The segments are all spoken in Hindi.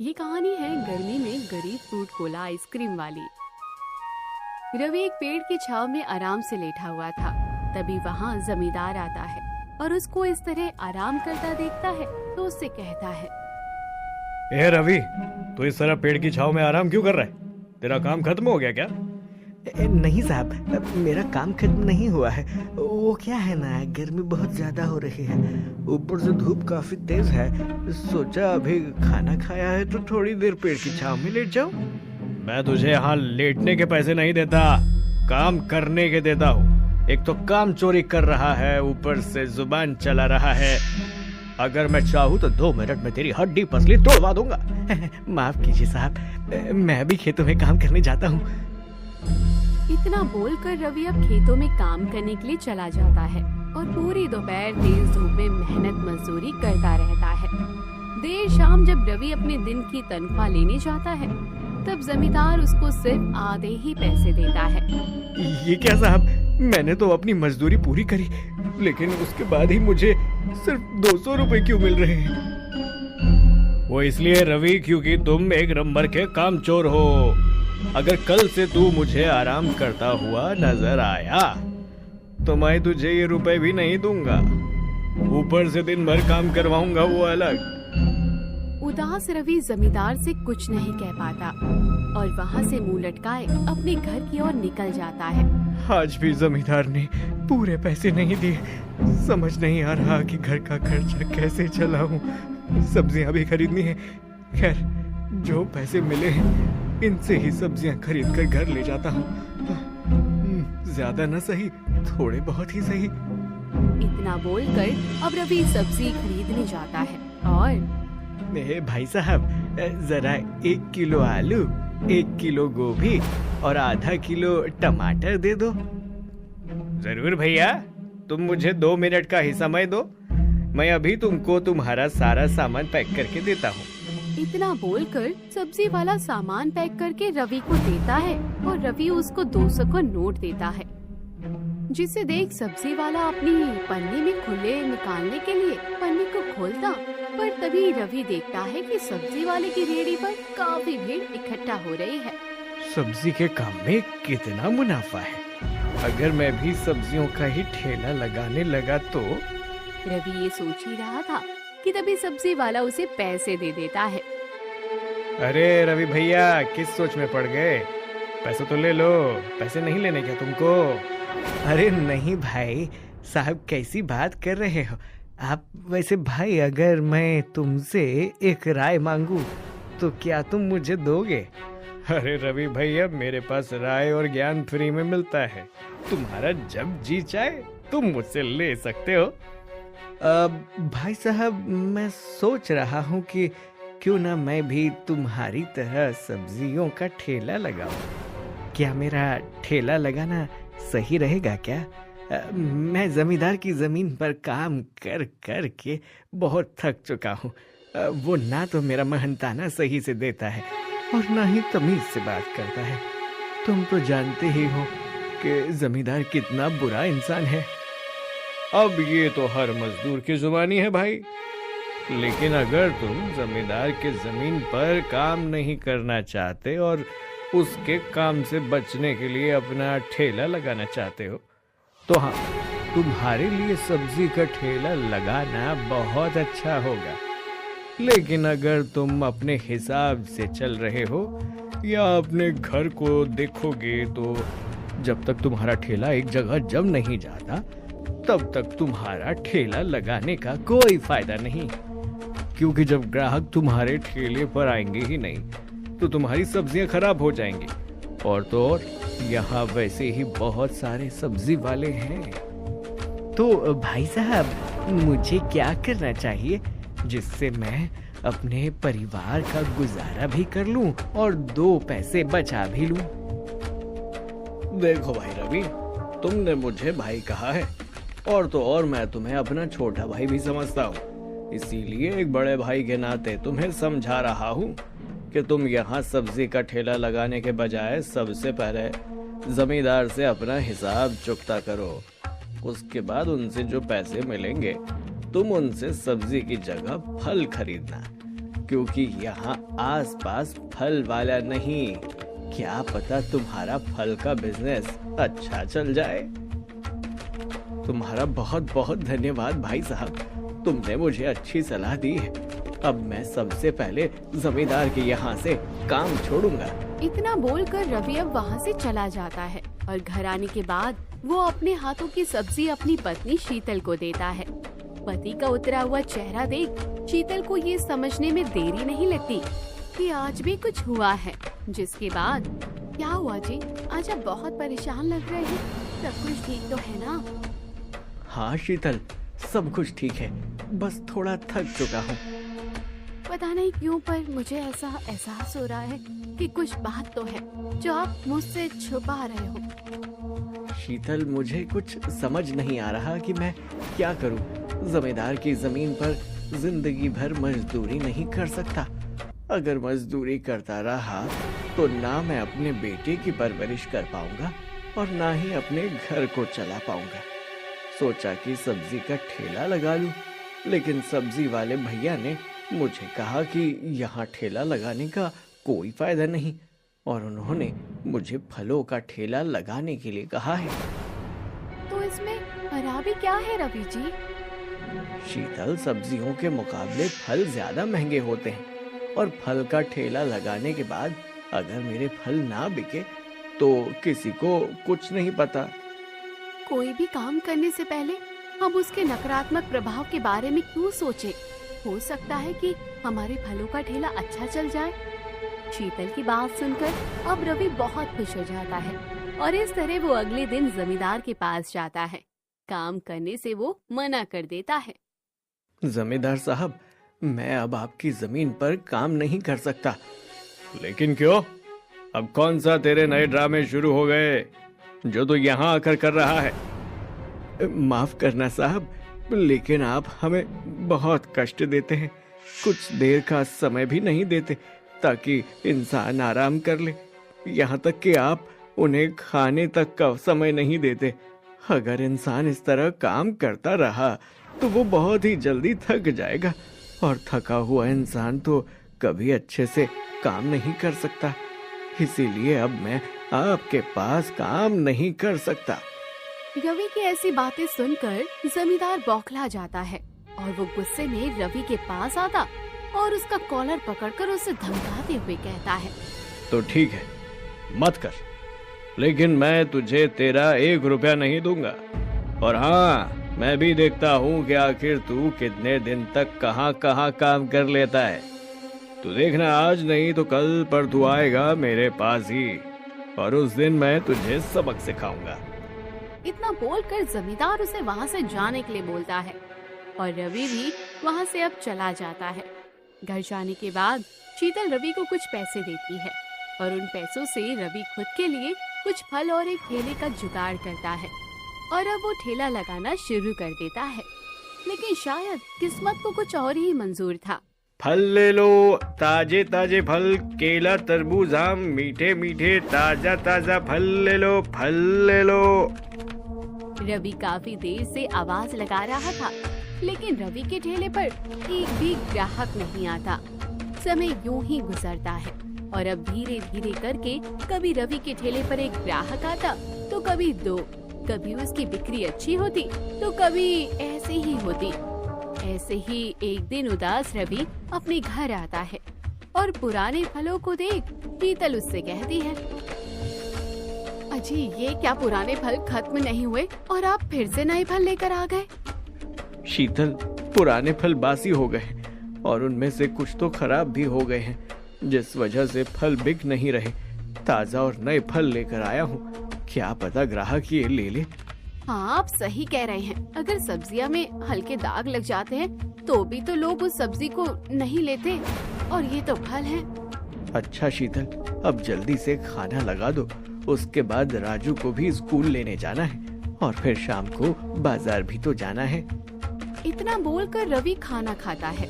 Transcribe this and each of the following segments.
ये कहानी है गर्मी में गरीब फ्रूट कोला आइसक्रीम वाली। रवि एक पेड़ की छांव में आराम से लेटा हुआ था। तभी वहाँ जमींदार आता है और उसको इस तरह आराम करता देखता है तो उससे कहता है, ए रवि, तू इस तरह पेड़ की छांव में आराम क्यों कर रहा है? तेरा काम खत्म हो गया क्या? नहीं साहब, मेरा काम खत्म नहीं हुआ है। वो क्या है ना, गर्मी बहुत ज्यादा हो रही है, ऊपर से धूप काफी तेज है। सोचा अभी खाना खाया है तो थोड़ी देर पेड़ की छांव में लेट जाऊं। मैं तुझे यहाँ लेटने के पैसे नहीं देता, काम करने के देता हूँ। एक तो काम चोरी कर रहा है, ऊपर से जुबान चला रहा है। अगर मैं चाहूँ तो 2 मिनट में तेरी हड्डी पसली तोड़वा दूंगा। माफ कीजिए साहब, मैं भी खेतों में काम करने जाता हूँ। इतना बोलकर रवि अब खेतों में काम करने के लिए चला जाता है और पूरी दोपहर तेज धूप में मेहनत मजदूरी करता रहता है। देर शाम जब रवि अपने दिन की तनख्वाह लेने जाता है तब जमींदार उसको सिर्फ आधे ही पैसे देता है। ये क्या साहब, मैंने तो अपनी मजदूरी पूरी करी, लेकिन उसके बाद ही मुझे सिर्फ 200 रुपए क्यों मिल रहे हैं? वो इसलिए रवि क्योंकि तुम एक नंबर के काम चोर हो। अगर कल से तू मुझे आराम करता हुआ नजर आया तो मैं तुझे ये रुपए भी नहीं दूंगा, ऊपर से दिन भर काम करवाऊंगा वो अलग। उदास रवि जमींदार से कुछ नहीं कह पाता और वहाँ से मुंह लटकाए अपने घर की ओर निकल जाता है। आज भी जमींदार ने पूरे पैसे नहीं दिए। समझ नहीं आ रहा कि घर का खर्चा कैसे चलाऊं। सब्जियां भी खरीदनी है। खैर, जो पैसे मिले हैं इनसे ही सब्जियां खरीद कर घर ले जाता हूँ। ज्यादा न सही, थोड़े बहुत ही सही। इतना बोलकर अब रवि सब्जी खरीदने जाता है और भाई साहब, जरा 1 किलो आलू, 1 किलो गोभी और आधा किलो टमाटर दे दो। जरूर भैया, तुम मुझे 2 मिनट का ही समय दो, मैं अभी तुमको तुम्हारा सारा सामान पैक करके देता हूँ। इतना बोलकर सब्जी वाला सामान पैक करके रवि को देता है और रवि उसको 200 का नोट देता है, जिसे देख सब्जी वाला अपनी पन्नी में खुले निकालने के लिए पन्नी को खोलता, पर तभी रवि देखता है कि सब्जी वाले की रेहड़ी पर काफी भीड़ इकट्ठा हो रही है। सब्जी के काम में कितना मुनाफा है, अगर मैं भी सब्जियों का ही ठेला लगाने लगा तो। रवि ये सोच ही रहा था कि तभी सब्जी वाला उसे पैसे दे देता है। अरे रवि भैया, किस सोच में पड़ गए? पैसे तो ले लो, पैसे नहीं लेने क्या तुमको? अरे नहीं भाई साहब, कैसी बात कर रहे हो आप? वैसे भाई, अगर मैं तुमसे एक राय मांगू तो क्या तुम मुझे दोगे? अरे रवि भैया, मेरे पास राय और ज्ञान फ्री में मिलता है। तुम्हारा जब जी चाहे तुम मुझसे ले सकते हो। भाई साहब, मैं सोच रहा हूँ कि क्यों ना मैं भी तुम्हारी तरह सब्जियों का ठेला लगाऊं। क्या मेरा ठेला लगाना सही रहेगा क्या? मैं जमींदार की जमीन पर काम कर कर के बहुत थक चुका हूँ। वो ना तो मेरा मेहनताना सही से देता है और ना ही तमीज से बात करता है। तुम तो जानते ही हो कि जमींदार कितना बुरा इंसान है। अब ये तो हर मजदूर की जुबानी है भाई, लेकिन अगर तुम जमींदार के जमीन पर काम नहीं करना चाहते और उसके काम से बचने के लिए अपना ठेला लगाना चाहते हो तो हाँ, तुम्हारे लिए सब्जी का ठेला लगाना बहुत अच्छा होगा। लेकिन अगर तुम अपने हिसाब से चल रहे हो या अपने घर को देखोगे तो जब तक तुम्हारा ठेला एक जगह जम नहीं जाता तब तक तुम्हारा ठेला लगाने का कोई फायदा नहीं, क्योंकि जब ग्राहक तुम्हारे ठेले पर आएंगे ही नहीं तो तुम्हारी सब्जियां खराब हो जाएंगी। और तो और यहाँ वैसे ही बहुत सारे सब्जी वाले हैं। तो भाई साहब, मुझे क्या करना चाहिए जिससे मैं अपने परिवार का गुजारा भी कर लूं और 2 पैसे बचा भी लूं? देखो भाई रवि, तुमने मुझे भाई कहा है और तो और मैं तुम्हें अपना छोटा भाई भी समझता हूँ, इसीलिए एक बड़े भाई के नाते तुम्हें समझा रहा हूँ कि तुम यहाँ सब्जी का ठेला लगाने के बजाय सबसे पहले जमींदार से अपना हिसाब चुकता करो। उसके बाद उनसे जो पैसे मिलेंगे तुम उनसे सब्जी की जगह फल खरीदना। क्योंकि यहाँ आसपास फल वाला नहीं। क्या पता तुम्हारा फल का बिजनेस अच्छा चल जाए। तुम्हारा बहुत बहुत धन्यवाद भाई साहब, तुमने मुझे अच्छी सलाह दी है। अब मैं सबसे पहले जमींदार के यहाँ से काम छोड़ूंगा। इतना बोलकर रवि अब वहाँ से चला जाता है और घर आने के बाद वो अपने हाथों की सब्जी अपनी पत्नी शीतल को देता है। पति का उतरा हुआ चेहरा देख शीतल को ये समझने में देरी नहीं लगती कि आज भी कुछ हुआ है। जिसके बाद, क्या हुआ जी, आज आप बहुत परेशान लग रहे हैं, सब कुछ ठीक तो है ना? हाँ शीतल, सब कुछ ठीक है, बस थोड़ा थक चुका हूँ। पता नहीं क्यों पर मुझे ऐसा एहसास हो रहा है कि कुछ बात तो है जो आप मुझसे छुपा रहे हो। शीतल, मुझे कुछ समझ नहीं आ रहा कि मैं क्या करूं। जमींदार की जमीन पर जिंदगी भर मजदूरी नहीं कर सकता। अगर मजदूरी करता रहा तो ना मैं अपने बेटे की परवरिश कर पाऊंगा और ना ही अपने घर को चला पाऊंगा। सोचा कि सब्जी का ठेला लगा लूं, लेकिन सब्जी वाले भैया ने मुझे कहा कि यहाँ ठेला लगाने का कोई फायदा नहीं और उन्होंने मुझे फलों का ठेला लगाने के लिए कहा है। तो इसमें खराबी क्या है रवि जी? शीतल, सब्जियों के मुकाबले फल ज्यादा महंगे होते हैं और फल का ठेला लगाने के बाद अगर मेरे फल ना बिके तो किसी को कुछ नहीं पता। कोई भी काम करने से पहले हम उसके नकारात्मक प्रभाव के बारे में क्यों सोचें? हो सकता है कि हमारे फलों का ठेला अच्छा चल जाए। शीतल की बात सुनकर अब रवि बहुत खुश हो जाता है और इस तरह वो अगले दिन जमींदार के पास जाता है। काम करने से वो मना कर देता है। जमींदार साहब, मैं अब आपकी जमीन पर काम नहीं कर सकता। लेकिन क्यों? अब कौन सा तेरे नए ड्रामे शुरू हो गए जो तू यहाँ आकर कर रहा है? माफ करना साहब, लेकिन आप हमें बहुत कष्ट देते हैं। कुछ देर का समय भी नहीं देते ताकि इंसान आराम कर ले। यहाँ तक कि आप उन्हें खाने तक का समय नहीं देते। अगर इंसान इस तरह काम करता रहा तो वो बहुत ही जल्दी थक जाएगा और थका हुआ इंसान तो कभी अच्छे से काम नहीं कर सकता। इसीलिए अब मैं आपके पास काम नहीं कर सकता। रवि की ऐसी बातें सुनकर जमींदार बौखला जाता है और वो गुस्से में रवि के पास आता और उसका कॉलर पकड़कर उसे धमकाते हुए कहता है, तो ठीक है, मत कर, लेकिन मैं तुझे तेरा 1 रुपया नहीं दूंगा। और हाँ, मैं भी देखता हूँ कि आखिर तू कितने दिन तक कहाँ कहाँ काम कर लेता है। तू देखना, आज नहीं तो कल पर तू आएगा मेरे पास ही और उस दिन मैं तुझे सबक सिखाऊंगा। इतना बोलकर जमींदार उसे वहाँ से जाने के लिए बोलता है और रवि भी वहाँ से अब चला जाता है। घर जाने के बाद शीतल रवि को कुछ पैसे देती है और उन पैसों से रवि खुद के लिए कुछ फल और एक ठेले का जुगाड़ करता है और अब वो ठेला लगाना शुरू कर देता है। लेकिन शायद किस्मत को कुछ और ही मंजूर था। फल ले लो, ताजे ताजे फल, केला, तरबूज, आम, मीठे मीठे ताजा ताजा फल ले लो, फल ले लो। रवि काफी देर से आवाज लगा रहा था, लेकिन रवि के ठेले पर एक भी ग्राहक नहीं आता। समय यूं ही गुजरता है और अब धीरे धीरे करके कभी रवि के ठेले पर एक ग्राहक आता तो कभी 2, कभी उसकी बिक्री अच्छी होती तो कभी ऐसे ही होती। ऐसे ही एक दिन उदास रवि अपने घर आता है और पुराने फलों को देख शीतल उससे कहती है, अजी ये क्या पुराने फल खत्म नहीं हुए और आप फिर से नए फल लेकर आ गए? शीतल, पुराने फल बासी हो गए और उनमें से कुछ तो खराब भी हो गए हैं, जिस वजह से फल बिक नहीं रहे। ताजा और नए फल लेकर आया हूँ, क्या पता ग्राहक ये ले ले। हाँ, आप सही कह रहे हैं। अगर सब्जियां में हल्के दाग लग जाते हैं तो भी तो लोग उस सब्जी को नहीं लेते और ये तो फल है। अच्छा शीतल, अब जल्दी से खाना लगा दो, उसके बाद राजू को भी स्कूल लेने जाना है और फिर शाम को बाजार भी तो जाना है। इतना बोलकर रवि खाना खाता है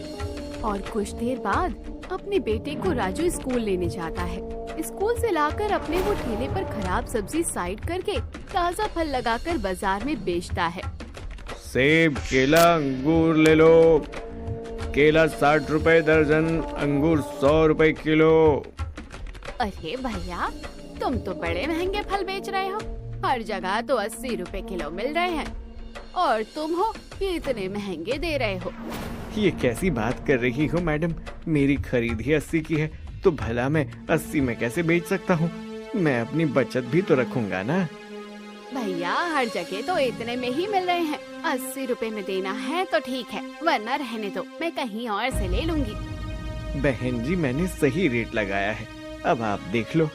और कुछ देर बाद अपने बेटे को राजू स्कूल लेने जाता है। स्कूल से लाकर अपने वो ठेले पर खराब सब्जी साइड करके ताजा फल लगाकर बाजार में बेचता है। सेब, केला, अंगूर ले लो, केला 60 रुपए दर्जन, अंगूर 100 रुपए किलो। अरे भैया, तुम तो बड़े महंगे फल बेच रहे हो। हर जगह तो 80 रुपए किलो मिल रहे हैं और तुम हो ये इतने महंगे दे रहे हो। ये कैसी बात कर रही हो मैडम? मेरी खरीद ही 80 की है तो भला मैं 80 में कैसे बेच सकता हूँ? मैं अपनी बचत भी तो रखूंगा ना। भैया, हर जगह तो इतने में ही मिल रहे हैं। 80 रुपए में देना है तो ठीक है, वरना रहने दो, मैं कहीं और से ले लूंगी। बहन जी, मैंने सही रेट लगाया है, अब आप देख लो।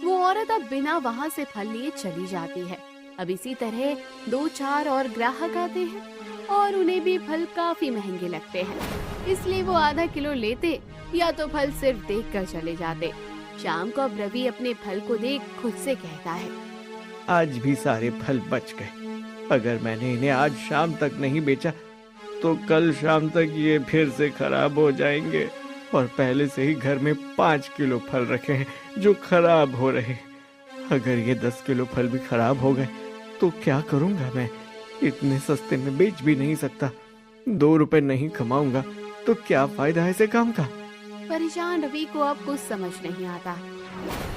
वो औरत अब बिना वहाँ से फल लिए चली जाती है। अब इसी तरह 2-4 और ग्राहक आते हैं और उन्हें भी फल काफी महंगे लगते हैं, इसलिए वो आधा किलो लेते या तो फल सिर्फ देख कर चले जाते। शाम को अब रवि अपने फल को देख खुद से कहता है, आज भी सारे फल बच गए। अगर मैंने इन्हें आज शाम तक नहीं बेचा तो कल शाम तक ये फिर से खराब हो जाएंगे। और पहले से ही घर में 5 किलो फल रखे हैं जो खराब हो रहे। अगर ये 10 किलो फल भी खराब हो गए तो क्या करूंगा मैं? इतने सस्ते में बेच भी नहीं सकता। 2 रुपए नहीं कमाऊंगा तो क्या फायदा ऐसे काम का? परेशान रवि को अब कुछ समझ नहीं आता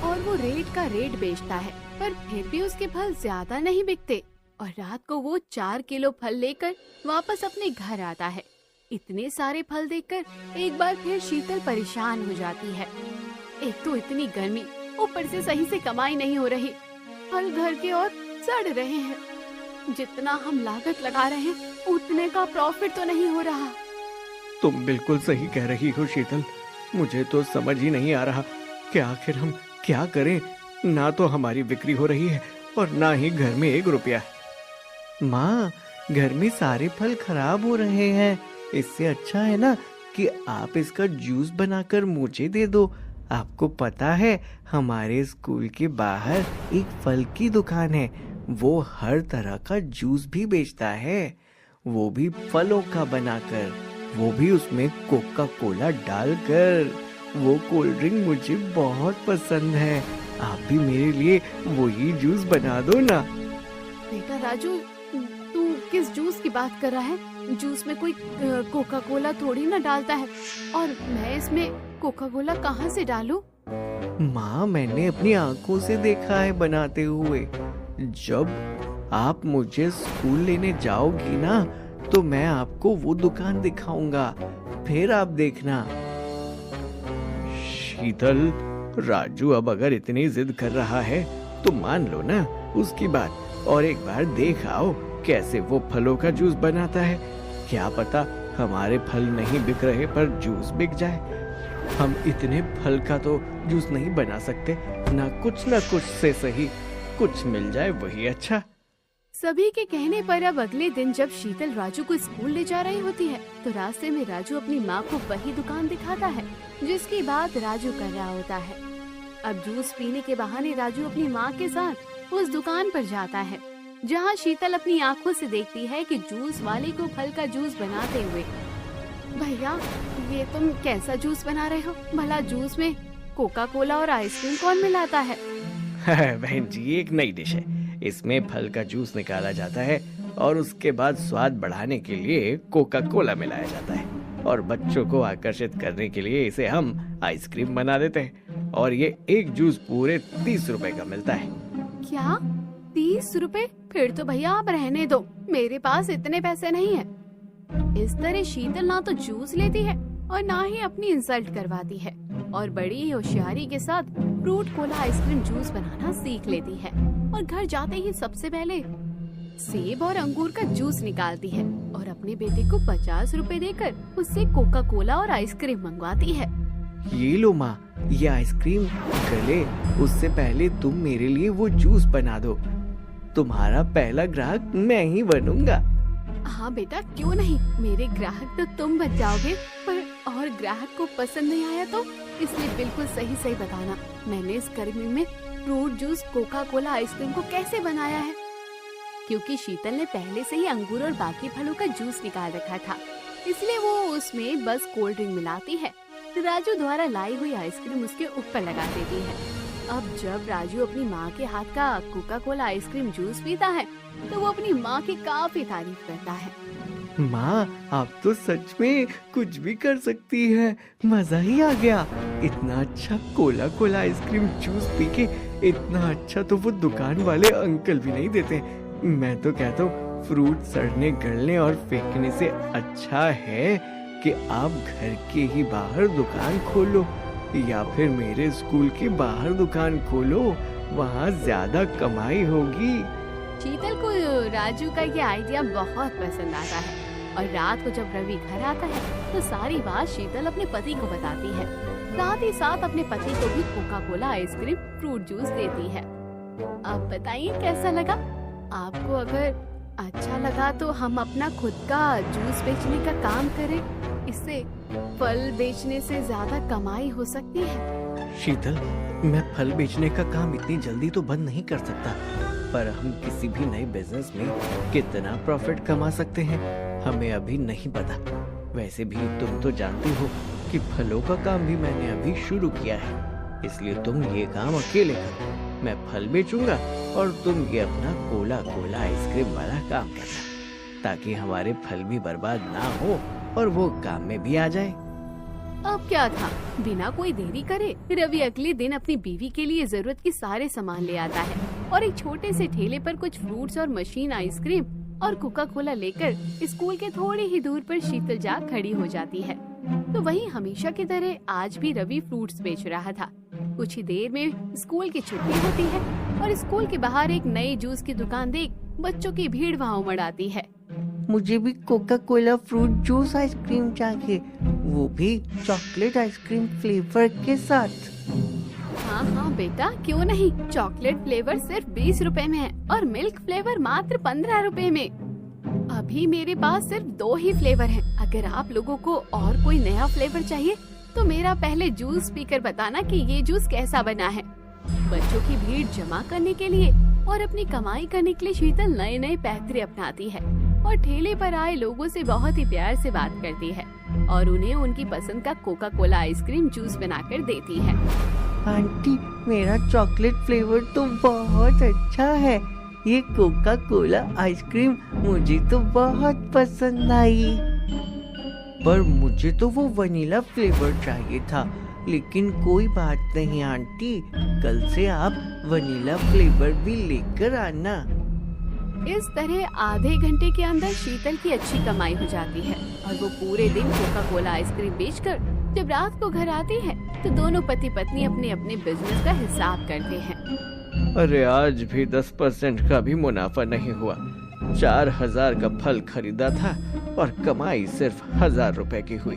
और वो रेट का रेट बेचता है, पर फिर भी उसके फल ज्यादा नहीं बिकते और रात को वो 4 किलो फल लेकर वापस अपने घर आता है। इतने सारे फल देखकर एक बार फिर शीतल परेशान हो जाती है। एक तो इतनी गर्मी, ऊपर से सही से कमाई नहीं हो रही, फल घर के और सड़ रहे हैं। जितना हम लागत लगा रहे हैं उतने का प्रॉफिट तो नहीं हो रहा। तुम बिल्कुल सही कह रही हो शीतल, मुझे तो समझ ही नहीं आ रहा कि आखिर हम क्या करें। ना तो हमारी बिक्री हो रही है और ना ही घर में 1 रुपया है। माँ, घर में सारे फल खराब हो रहे हैं। इससे अच्छा है ना कि आप इसका जूस बनाकर मुझे दे दो। आपको पता है हमारे स्कूल के बाहर एक फल की दुकान है, वो हर तरह का जूस भी बेचता है, वो भी फलों का बनाकर, वो भी उसमें कोका कोला डालकर। वो कोल्ड ड्रिंक मुझे बहुत पसंद है। आप भी मेरे लिए वही जूस बना दो ना। बेटा राजू, तू किस जूस की बात कर रहा है? जूस में कोई कोका कोला थोड़ी ना डालता है, और मैं इसमें कोका कोला कहाँ से डालूं? माँ, मैंने अपनी आंखों से देखा है बनाते हुए। जब आप मुझे स्कूल लेने जाओगी ना तो मैं आपको वो दुकान दिखाऊंगा, फिर आप देखना। शीतल, राजू अब अगर इतनी जिद कर रहा है तो मान लो ना उसकी बात और एक बार देख आओ कैसे वो फलों का जूस बनाता है। क्या पता हमारे फल नहीं बिक रहे पर जूस बिक जाए। हम इतने फल का तो जूस नहीं बना सकते, ना कुछ से सही कुछ मिल जाए वही अच्छा। सभी के कहने पर अब अगले दिन जब शीतल राजू को स्कूल ले जा रही होती है तो रास्ते में राजू अपनी माँ को वही दुकान दिखाता है जिसकी बात राजू कर रहा होता है। अब जूस पीने के बहाने राजू अपनी माँ के साथ उस दुकान पर जाता है जहाँ शीतल अपनी आँखों से देखती है कि जूस वाले को फल का जूस बनाते हुए। भैया, ये तुम कैसा जूस बना रहे हो? भला जूस में कोका कोला और आइसक्रीम कौन मिलाता है? बहन जी, एक नई डिश है। इसमें फल का जूस निकाला जाता है और उसके बाद स्वाद बढ़ाने के लिए कोका कोला मिलाया जाता है और बच्चों को आकर्षित करने के लिए इसे हम आइसक्रीम बना देते हैं और ये एक जूस पूरे 30 रुपए का मिलता है। क्या 30 रुपए? फिर तो भैया आप रहने दो, मेरे पास इतने पैसे नहीं है। इस तरह शीतल ना तो जूस लेती है और ना ही अपनी इंसल्ट करवाती है और बड़ी ही होशियारी के साथ फ्रूट कोला आइसक्रीम जूस बनाना सीख लेती है और घर जाते ही सबसे पहले सेब और अंगूर का जूस निकालती है और अपने बेटे को 50 रुपए देकर उससे कोका कोला और आइसक्रीम मंगवाती है। ये लो माँ, ये आइसक्रीम गले उससे पहले तुम मेरे लिए वो जूस बना दो। तुम्हारा पहला ग्राहक मैं ही बनूंगा। हाँ बेटा, क्यों नहीं, मेरे ग्राहक तो तुम बन जाओगे, पर और ग्राहक को पसंद नहीं आया तो? इसलिए बिल्कुल सही बताना, मैंने इस गर्मी में fruit juice Coca Cola ice cream को कैसे बनाया है? क्योंकि शीतल ने पहले से ही अंगूर और बाकी फलों का जूस निकाल रखा था, इसलिए वो उसमें बस कोल्ड ड्रिंक मिलाती है। राजू द्वारा लाई हुई आइसक्रीम उसके ऊपर लगा देती है। अब जब राजू अपनी माँ के हाथ का कोका कोला आइसक्रीम जूस पीता है तो वो अपनी माँ की काफी तारीफ करता है। माँ, आप तो सच में कुछ भी कर सकती है। मजा ही आ गया। इतना अच्छा Cola Cola ice cream juice P के, इतना अच्छा तो वो दुकान वाले अंकल भी नहीं देते। मैं तो कहता हूँ फ्रूट सड़ने गलने और फेंकने से अच्छा है कि आप घर के ही बाहर दुकान खोलो, या फिर मेरे स्कूल के बाहर दुकान खोलो, वहाँ ज्यादा कमाई होगी। शीतल को राजू का ये आइडिया बहुत पसंद आता है और रात को जब रवि घर आता है तो सारी बात शीतल अपने पति को बताती है। साथ ही साथ अपने पति को भी Coca Cola ice cream fruit juice देती है। अब बताइए कैसा लगा आपको? अगर अच्छा लगा तो हम अपना खुद का जूस बेचने का काम करें। इससे फल बेचने से ज्यादा कमाई हो सकती है। शीतल, मैं फल बेचने का काम इतनी जल्दी तो बंद नहीं कर सकता, पर हम किसी भी नए बिजनेस में कितना प्रॉफिट कमा सकते हैं हमें अभी नहीं पता। वैसे भी तुम तो जानती हो कि फलों का काम भी मैंने अभी शुरू किया है, इसलिए तुम ये काम अकेले करो। मैं फल बेचूंगा और तुम ये अपना कोला कोला आइसक्रीम वाला काम करना, ताकि हमारे फल भी बर्बाद ना हो और वो काम में भी आ जाए। अब क्या था, बिना कोई देरी करे रवि अगले दिन अपनी बीवी के लिए जरूरत की सारे सामान ले आता है और एक छोटे से ठेले पर कुछ फ्रूट्स और मशीन आइसक्रीम और कोका कोला लेकर स्कूल के थोड़ी ही दूर पर शीतल जा खड़ी हो जाती है। तो वही हमेशा की तरह आज भी रवि फ्रूट्स बेच रहा था। कुछ ही देर में स्कूल की छुट्टी होती है और स्कूल के बाहर एक नई जूस की दुकान देख बच्चों की भीड़ वहाँ उमड़ आती है। मुझे भी Coca Cola fruit juice ice cream चाहिए, वो भी चॉकलेट आइसक्रीम फ्लेवर के साथ। हाँ हाँ बेटा, क्यों नहीं। चॉकलेट फ्लेवर सिर्फ 20 रुपए में है और मिल्क फ्लेवर मात्र 15 रुपए में। अभी मेरे पास सिर्फ 2 ही फ्लेवर हैं। अगर आप लोगों को और कोई नया फ्लेवर चाहिए तो मेरा पहले जूस पीकर बताना कि ये जूस कैसा बना है। बच्चों की भीड़ जमा करने के लिए और अपनी कमाई करने के लिए शीतल नए नए पैतरे अपनाती है और ठेले पर आए लोगों से बहुत ही प्यार से बात करती है और उन्हें उनकी पसंद का कोका कोला आइसक्रीम जूस बनाकर देती है। आंटी, मेरा चॉकलेट फ्लेवर तो बहुत अच्छा है। ये कोका कोला आइसक्रीम मुझे तो बहुत पसंद आई, पर मुझे तो वो वनीला फ्लेवर चाहिए था। लेकिन कोई बात नहीं आंटी, कल से आप वनीला फ्लेवर भी लेकर आना। इस तरह आधे घंटे के अंदर शीतल की अच्छी कमाई हो जाती है और वो पूरे दिन कोका कोला आइसक्रीम बेचकर जब रात को घर आती है तो दोनों पति पत्नी अपने अपने बिजनेस का हिसाब करते हैं। अरे आज भी 10% का भी मुनाफा नहीं हुआ। 4000 का फल खरीदा था और कमाई सिर्फ 1000 रुपए की हुई।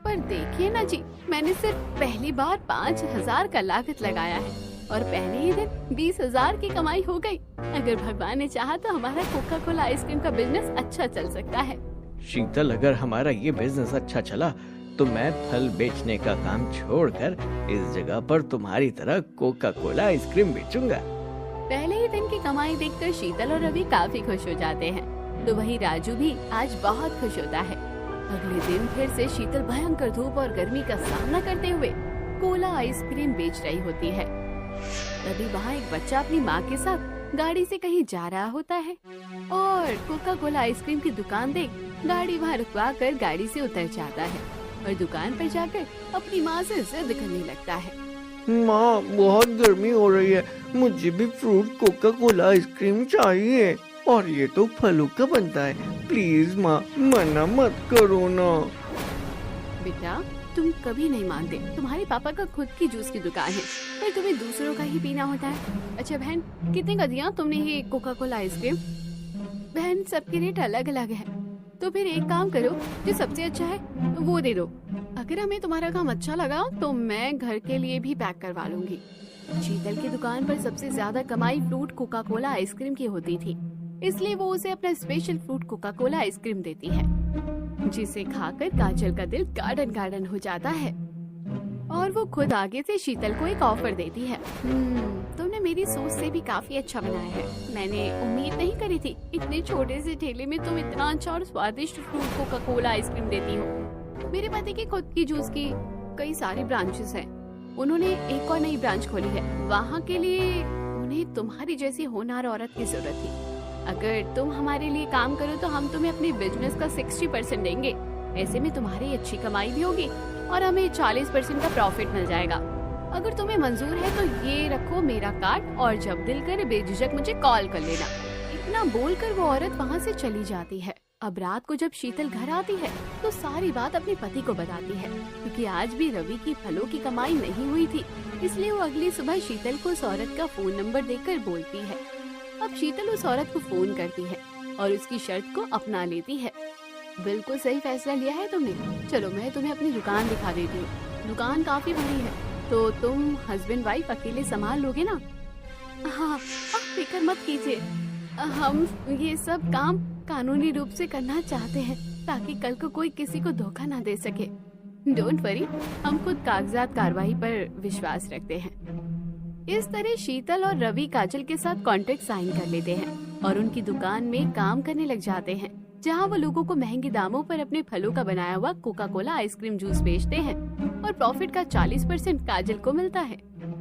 पर देखिए ना जी, मैंने सिर्फ पहली बार 5000 का लागत लगाया है और पहले ही दिन 20,000 की कमाई हो गई। अगर भगवान ने चाहा तो हमारा कोका कोला आइसक्रीम का बिजनेस अच्छा चल सकता है। शीतल, अगर हमारा ये बिजनेस अच्छा चला तो मैं फल बेचने का काम छोड़कर इस जगह पर तुम्हारी तरह कोका कोला आइसक्रीम बेचूंगा। पहले ही दिन की कमाई देखकर शीतल और रवि काफी खुश हो जाते हैं। तो वही राजू भी आज बहुत खुश होता है। अगले दिन फिर से शीतल भयंकर धूप और गर्मी का सामना करते हुए कोला आइसक्रीम बेच रही होती है। तभी वहाँ एक बच्चा अपनी माँ के साथ गाड़ी से कहीं जा रहा होता है और कोका कोला आइसक्रीम की दुकान देख गाड़ी वहाँ रुकवा कर गाड़ी से उतर जाता है और दुकान पर जाकर अपनी माँ से जिद करने लगता है। माँ, बहुत गर्मी हो रही है, मुझे भी फ्रूट कोका कोला आइसक्रीम चाहिए, और ये तो फलों का बनता है। प्लीज माँ, मना मत करो ना। बेटा, तुम कभी नहीं मानते। तुम्हारे पापा का खुद की जूस की दुकान है पर तुम्हें दूसरों का ही पीना होता है। अच्छा बहन, कितने का दिया तुमने ये कोका कोला आइसक्रीम? बहन, सबके रेट अलग अलग है, तो फिर एक काम करो, जो सबसे अच्छा है वो दे दो। अगर हमें तुम्हारा काम अच्छा लगा तो मैं घर के लिए भी पैक करवा लूंगी। शीतल की दुकान पर सबसे ज्यादा कमाई फ्रूट कोका कोला आइसक्रीम की होती थी, इसलिए वो उसे अपना special fruit Coca Cola ice cream देती है, जिसे खाकर काजल का दिल गार्डन गार्डन हो जाता है और वो खुद आगे से शीतल को एक ऑफर देती है। तुमने मेरी सोच से भी काफी अच्छा बनाया है। मैंने उम्मीद नहीं करी थी इतने छोटे से ठेले में तुम इतना अच्छा और स्वादिष्ट फ्रूट कोका कोला आइसक्रीम देती हो। मेरे पति की खुद की जूस की कई सारी ब्रांचेस हैं। उन्होंने एक और नई ब्रांच खोली है। वहाँ के लिए उन्हें तुम्हारी जैसी होनहार औरत की जरूरत थी। अगर तुम हमारे लिए काम करो तो हम तुम्हें अपने बिजनेस का 60% देंगे। ऐसे में तुम्हारी अच्छी कमाई भी होगी और हमें 40% का प्रॉफिट मिल जाएगा। अगर तुम्हें मंजूर है तो ये रखो मेरा कार्ड और जब दिल करे बेझिझक मुझे कॉल कर लेना। इतना बोलकर वो औरत वहाँ से चली जाती है। अब रात को जब शीतल घर आती है तो सारी बात अपने पति को बताती है, क्योंकि आज भी रवि की फलों की कमाई नहीं हुई थी। इसलिए वो अगली सुबह शीतल को उस औरत का फोन नंबर देकर बोलती है। अब शीतल उस औरत को फोन करती है और उसकी शर्त को अपना लेती है। बिल्कुल सही फैसला लिया है तुमने। चलो मैं तुम्हें अपनी दुकान दिखा देती हूँ। दुकान काफी बड़ी है तो तुम हस्बैंड वाइफ अकेले संभाल लोगे ना? हाँ, आप फिक्र मत कीजिए। हम ये सब काम कानूनी रूप से करना चाहते हैं ताकि कल को कोई किसी को धोखा ना दे सके। डोंट वरी, हम खुद कागजात कार्रवाई पर विश्वास रखते हैं। इस तरह शीतल और रवि काजल के साथ कॉन्ट्रैक्ट साइन कर लेते हैं और उनकी दुकान में काम करने लग जाते हैं, जहां वो लोगों को महंगे दामों पर अपने फलों का बनाया हुआ कोका कोला आइसक्रीम जूस बेचते हैं और प्रॉफिट का 40% काजल को मिलता है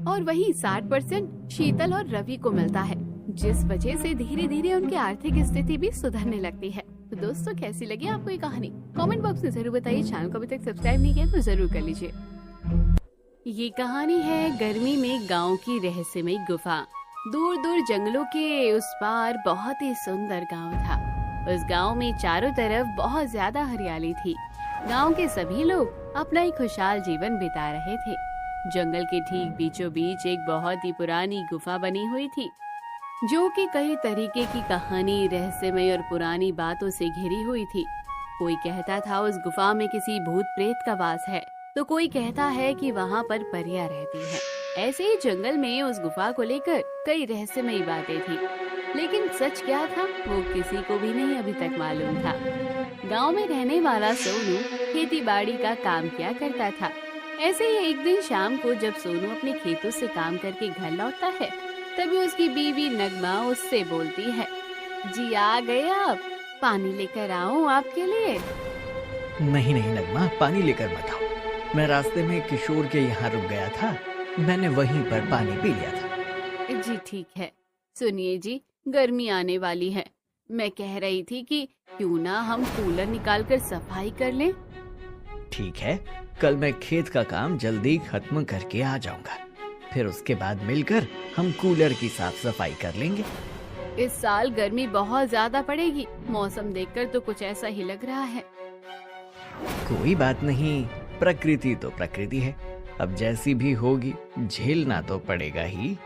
और वहीं 60% शीतल और रवि को मिलता है, जिस वजह से धीरे धीरे उनकी आर्थिक स्थिति भी सुधरने लगती है। तो दोस्तों, कैसी लगी आपको ये कहानी? कमेंट बॉक्स में जरूर बताइए। चैनल को अभी तक सब्सक्राइब नहीं किया तो जरूर कर लीजिए। ये कहानी है गर्मी में गांव की रहस्यमयी गुफा। दूर दूर जंगलों के उस पार बहुत ही सुंदर गांव था। उस गांव में चारों तरफ बहुत ज्यादा हरियाली थी। गांव के सभी लोग अपना एक खुशहाल जीवन बिता रहे थे। जंगल के ठीक बीचों बीच एक बहुत ही पुरानी गुफा बनी हुई थी, जो कि कई तरीके की कहानी, रहस्यमय और पुरानी बातों से घिरी हुई थी। कोई कहता था उस गुफा में किसी भूत प्रेत का वास है, तो कोई कहता है कि वहाँ पर परियां रहती है। ऐसे ही जंगल में उस गुफा को लेकर कई रहस्यमयी बातें थी, लेकिन सच क्या था वो किसी को भी नहीं अभी तक मालूम था। गांव में रहने वाला सोनू खेती बाड़ी का काम किया करता था। ऐसे ही एक दिन शाम को जब सोनू अपने खेतों से काम करके घर लौटता है, तभी उसकी बीवी नगमा उससे बोलती है, जी आ गए आप, पानी लेकर आऊं आपके लिए? नहीं नहीं नगमा, पानी लेकर मत आओ। मैं रास्ते में किशोर के यहाँ रुक गया था, मैंने वहीं पर पानी पी लिया था। जी ठीक है। सुनिए जी, गर्मी आने वाली है, मैं कह रही थी कि क्यों ना हम कूलर निकाल कर सफाई कर लें? ठीक है, कल मैं खेत का काम जल्दी खत्म करके आ जाऊंगा, फिर उसके बाद मिलकर हम कूलर की साफ सफाई कर लेंगे। इस साल गर्मी बहुत ज्यादा पड़ेगी, मौसम देखकर तो कुछ ऐसा ही लग रहा है। कोई बात नहीं, प्रकृति तो प्रकृति है, अब जैसी भी होगी झेलना तो पड़ेगा ही।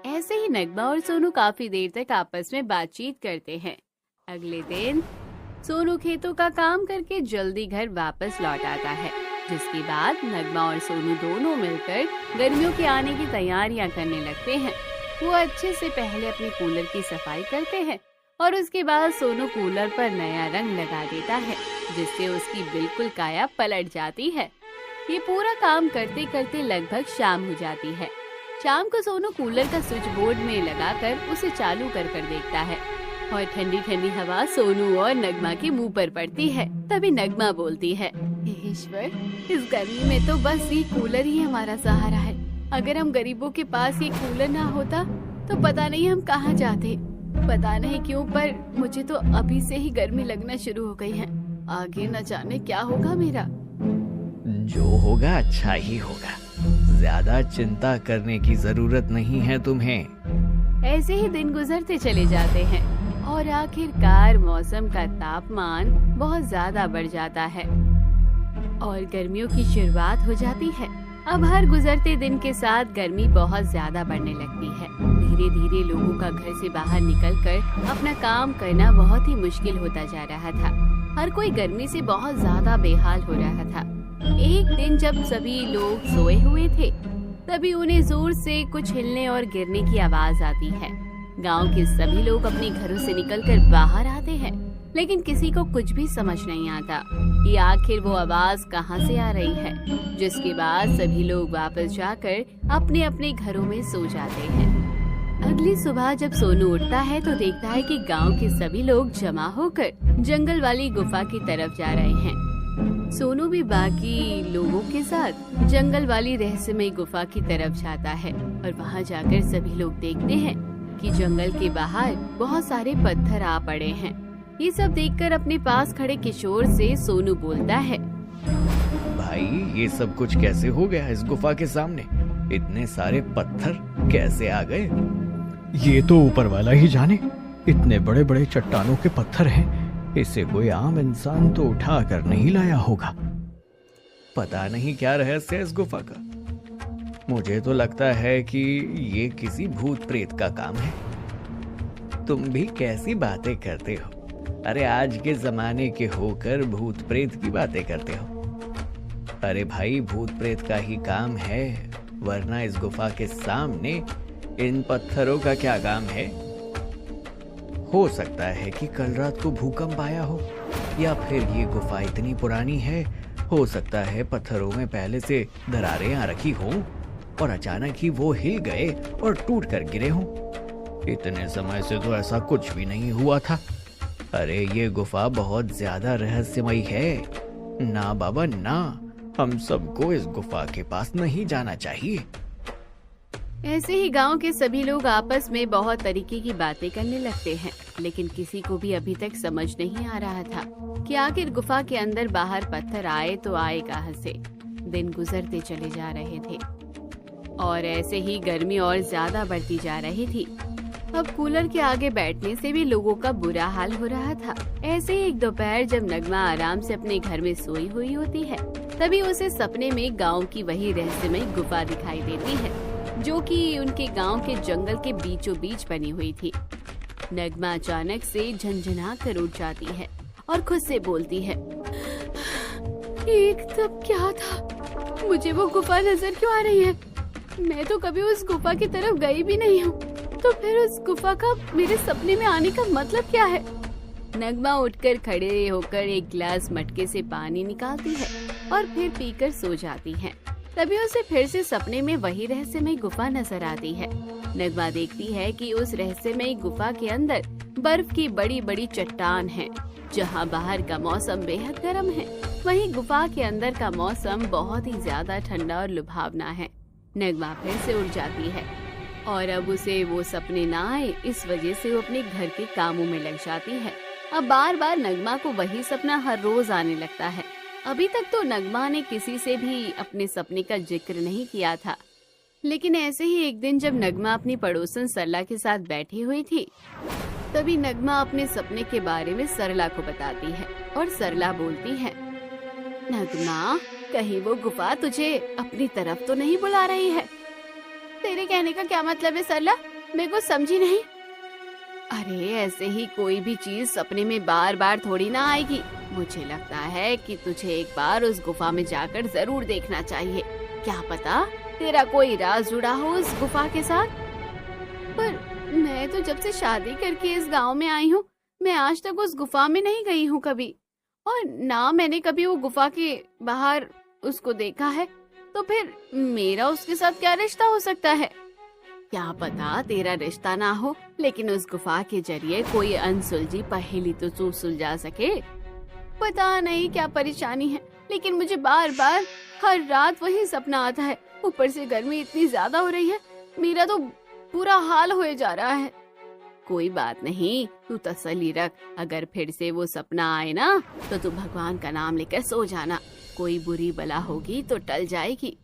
ऐसे ही नगमा और सोनू काफी देर तक आपस में बातचीत करते हैं। अगले दिन सोनू खेतों का काम करके जल्दी घर वापस लौट आता है, जिसके बाद नगमा और सोनू दोनों मिलकर गर्मियों के आने की तैयारियां करने लगते हैं। वो अच्छे से पहले अपने कूलर की सफाई करते हैं और उसके बाद सोनू कूलर पर नया रंग लगा देता है, जिससे उसकी बिल्कुल काया पलट जाती है। ये पूरा काम करते करते लगभग शाम हो जाती है। शाम को सोनू कूलर का स्विच बोर्ड में लगाकर उसे चालू कर देखता है और ठंडी ठंडी हवा सोनू और नगमा के मुंह पर पड़ती है। तभी नगमा बोलती है, ईश्वर, इस गर्मी में तो बस ये कूलर ही हमारा सहारा है। अगर हम गरीबों के पास ये कूलर ना होता तो पता नहीं हम कहाँ जाते। पता नहीं क्यों, पर मुझे तो अभी से ही गर्मी लगना शुरू हो गई है। आगे न जाने क्या होगा मेरा। जो होगा अच्छा ही होगा, ज्यादा चिंता करने की जरूरत नहीं है तुम्हें। ऐसे ही दिन गुजरते चले जाते हैं और आखिरकार मौसम का तापमान बहुत ज्यादा बढ़ जाता है और गर्मियों की शुरुआत हो जाती है। अब हर गुजरते दिन के साथ गर्मी बहुत ज्यादा बढ़ने लगती है। धीरे धीरे लोगों का घर से बाहर निकलकर अपना काम करना बहुत ही मुश्किल होता जा रहा था। हर कोई गर्मी से बहुत ज्यादा बेहाल हो रहा था। एक दिन जब सभी लोग सोए हुए थे, तभी उन्हें जोर से कुछ हिलने और गिरने की आवाज आती है। गांव के सभी लोग अपने घरों से निकलकर बाहर आते हैं, लेकिन किसी को कुछ भी समझ नहीं आता कि आखिर वो आवाज कहां से आ रही है। जिसके बाद सभी लोग वापस जाकर अपने अपने घरों में सो जाते हैं। अगली सुबह जब सोनू उठता है तो देखता है कि गांव के सभी लोग जमा होकर जंगल वाली गुफा की तरफ जा रहे हैं। सोनू भी बाकी लोगों के साथ जंगल वाली रहस्यमय गुफा की तरफ जाता है और वहां जाकर सभी लोग देखते हैं कि जंगल के बाहर बहुत सारे पत्थर आ पड़े हैं। ये सब देखकर अपने पास खड़े किशोर से सोनू बोलता है, भाई ये सब कुछ कैसे हो गया इस गुफा के सामने? इतने सारे पत्थर कैसे आ गए? ये तो ऊपर वाला ही जाने। इतने बड़े बड़े चट्टानों के पत्थर हैं, इसे कोई आम इंसान तो उठा कर नहीं लाया होगा। पता नहीं क्या रहस्य है इस गुफा का। मुझे तो लगता है कि ये किसी भूत प्रेत का काम है। तुम भी कैसी बातें करते हो? अरे आज के जमाने के होकर भूत प्रेत की बातें करते हो? अरे भाई भूत प्रेत का ही काम है, वरना इस गुफा के सामने इन पत्थरों का क्या काम है? हो सकता है कि कल रात को भूकंप आया हो, या फिर ये गुफा इतनी पुरानी है, हो सकता है पत्थरों में पहले से दरारें आ रखी हों और अचानक ही वो हिल गए और टूट कर गिरे हों। इतने समय से तो ऐसा कुछ भी नहीं हुआ था। अरे ये गुफा बहुत ज्यादा रहस्यमयी है। ना बाबा ना, हम सबको इस गुफा के पास नहीं जाना चाहिए। ऐसे ही गांव के सभी लोग आपस में बहुत तरीके की बातें करने लगते हैं, लेकिन किसी को भी अभी तक समझ नहीं आ रहा था कि आखिर गुफा के अंदर बाहर पत्थर आए तो आए कहां से। दिन गुजरते चले जा रहे थे और ऐसे ही गर्मी और ज्यादा बढ़ती जा रही थी। अब कूलर के आगे बैठने से भी लोगों का बुरा हाल हो रहा था। ऐसे ही एक दोपहर जब नगमा आराम से अपने घर में सोई हुई होती है, तभी उसे सपने में गांव की वही रहस्यमयी गुफा दिखाई देती है, जो कि उनके गांव के जंगल के बीचों बीच बनी हुई थी। नगमा अचानक से झंझना कर उठ जाती है और खुद से बोलती है, एक तब क्या था? मुझे वो गुफा नजर क्यों आ रही है? मैं तो कभी उस गुफा की तरफ गई भी नहीं हूँ, तो फिर उस गुफा का मेरे सपने में आने का मतलब क्या है? नगमा उठकर खड़े होकर एक गिलास मटके से पानी निकालती है और फिर पीकर सो जाती है। तभी उसे फिर से सपने में वही रहस्यमयी गुफा नजर आती है। नगमा देखती है कि उस रहस्यमयी गुफा के अंदर बर्फ की बड़ी बड़ी चट्टान है। जहाँ बाहर का मौसम बेहद गर्म है, वहीं गुफा के अंदर का मौसम बहुत ही ज्यादा ठंडा और लुभावना है। नगमा फिर से उठ जाती है और अब उसे वो सपने ना आए, इस वजह से वो अपने घर के कामों में लग जाती है। अब बार बार नगमा को वही सपना हर रोज आने लगता है। अभी तक तो नगमा ने किसी से भी अपने सपने का जिक्र नहीं किया था, लेकिन ऐसे ही एक दिन जब नगमा अपनी पड़ोसन सरला के साथ बैठी हुई थी, तभी नगमा अपने सपने के बारे में सरला को बताती है और सरला बोलती है, नगमा, कहीं वो गुफा तुझे अपनी तरफ तो नहीं बुला रही है? तेरे कहने का क्या मतलब है सरला? मेरे को समझी नहीं। अरे ऐसे ही कोई भी चीज सपने में बार बार थोड़ी ना आएगी। मुझे लगता है कि तुझे एक बार उस गुफा में जाकर जरूर देखना चाहिए। क्या पता तेरा कोई राज जुड़ा हो उस गुफा के साथ। पर मैं तो जब से शादी करके इस गांव में आई हूँ, मैं आज तक उस गुफा में नहीं गई हूँ कभी, और ना मैंने कभी वो गुफा के बाहर उसको देखा है। तो फिर मेरा उसके साथ क्या रिश्ता हो सकता है? क्या पता तेरा रिश्ता ना हो, लेकिन उस गुफा के जरिए कोई अनसुलझी पहेली तो तू सुलझा सके। पता नहीं क्या परेशानी है, लेकिन मुझे बार बार हर रात वही सपना आता है। ऊपर से गर्मी इतनी ज्यादा हो रही है, मेरा तो बुरा हाल हो जा रहा है। कोई बात नहीं, तू तसल्ली रख। अगर फिर से वो सपना आए ना, तो तू भगवान का नाम लेकर सो जाना। कोई बुरी बला होगी तो टल जाएगी।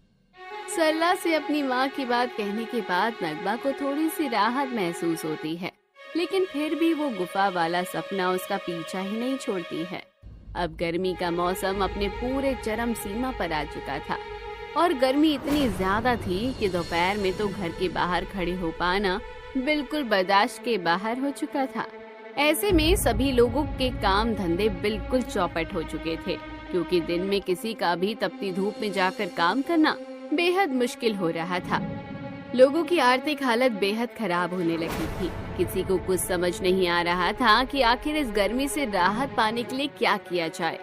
सरला से अपनी माँ की बात कहने के बाद नगमा को थोड़ी सी राहत महसूस होती है, लेकिन फिर भी वो गुफा वाला सपना उसका पीछा ही नहीं छोड़ती है। अब गर्मी का मौसम अपने पूरे चरम सीमा पर आ चुका था और गर्मी इतनी ज्यादा थी कि दोपहर में तो घर के बाहर खड़े हो पाना बिल्कुल बर्दाश्त के बाहर हो चुका था। ऐसे में सभी लोगों के काम धंधे बिल्कुल चौपट हो चुके थे, क्योंकि दिन में किसी का भी तपती धूप में जाकर काम करना बेहद मुश्किल हो रहा था। लोगों की आर्थिक हालत बेहद खराब होने लगी थी। किसी को कुछ समझ नहीं आ रहा था कि आखिर इस गर्मी से राहत पाने के लिए क्या किया जाए।